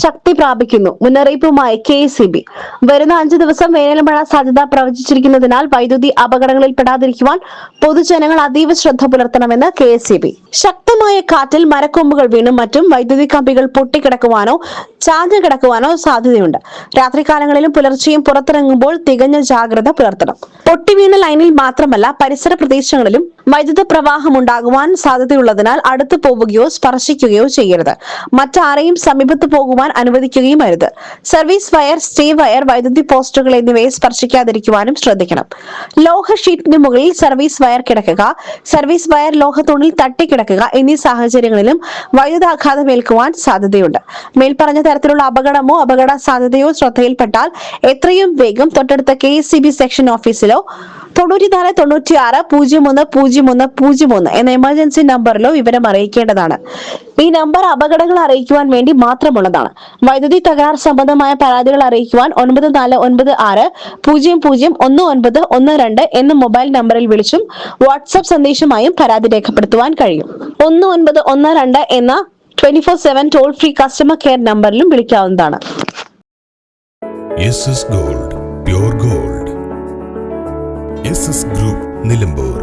ശക്തി പ്രാപിക്കുന്നു. മുന്നറിയിപ്പുമായി KECB. വരുന്ന 5 ദിവസം വേനൽ മഴ സാധ്യത പ്രവചിച്ചിരിക്കുന്നതിനാൽ വൈദ്യുതി അപകടങ്ങളിൽ പെടാതിരിക്കുവാൻ പൊതുജനങ്ങൾ അതീവ ശ്രദ്ധ പുലർത്തണമെന്ന് KECB. ശക്തമായ കാറ്റിൽ മരക്കൊമ്പുകൾ വീണും മറ്റും വൈദ്യുതി കമ്പികൾ പൊട്ടിക്കിടക്കുവാനോ ചാഞ്ഞു കിടക്കുവാനോ സാധ്യതയുണ്ട്. രാത്രികാലങ്ങളിലും പുലർച്ചെയും പുറത്തിറങ്ങുമ്പോൾ തികഞ്ഞ ജാഗ്രത പുലർത്തണം. പൊട്ടിവീണ ലൈനിൽ മാത്രമല്ല പരിസര പ്രദേശങ്ങളിലും വൈദ്യുത പ്രവാഹം ഉണ്ടാകുവാൻ സാധ്യതയുള്ളതിനാൽ അടുത്തു പോവുകയോ സ്പർശിക്കുകയോ ചെയ്യരുത്. മറ്റാരെയും സമീപത്ത് പോകുവാൻ അനുവദിക്കുകയും അരുത്. സർവീസ് വയർ, സ്റ്റേ വയർ, വൈദ്യുതി പോസ്റ്റുകൾ എന്നിവയെ സ്പർശിക്കാതിരിക്കുവാനും ശ്രദ്ധിക്കണം. ലോഹ ഷീറ്റിന് മുകളിൽ സർവീസ് വയർ കിടക്കുക, സർവീസ് വയർ ലോഹത്തൂണിൽ തട്ടിക്കിടക്കുക എന്നീ സാഹചര്യങ്ങളിലും വൈദ്യുതാഘാതം ഏൽക്കുവാൻ സാധ്യതയുണ്ട്. മേൽപ്പറഞ്ഞ തരത്തിലുള്ള അപകടമോ അപകട സാധ്യതയോ ശ്രദ്ധയിൽപ്പെട്ടാൽ എത്രയും വേഗം തൊട്ടടുത്ത KECB സെക്ഷൻ ഓഫീസിലോ 9496010103 എന്ന എമർജൻസി നമ്പറിലോ വിവരം അറിയിക്കേണ്ടതാണ്. ഈ നമ്പർ അപകടങ്ങൾ അറിയിക്കുവാൻ വേണ്ടി മാത്രമുള്ളതാണ്. വൈദ്യുതി തകരാർ സംബന്ധമായ പരാതികൾ അറിയിക്കുവാൻ 9496001912 എന്ന മൊബൈൽ നമ്പറിൽ വിളിച്ചും വാട്സ്ആപ്പ് സന്ദേശമായും പരാതി രേഖപ്പെടുത്തുവാൻ കഴിയും. 1912 എന്ന 24/7 ടോൾ ഫ്രീ കസ്റ്റമർ കെയർ നമ്പറിലും വിളിക്കാവുന്നതാണ്. SS Gold, Pure Gold. SS Group, Nilambur.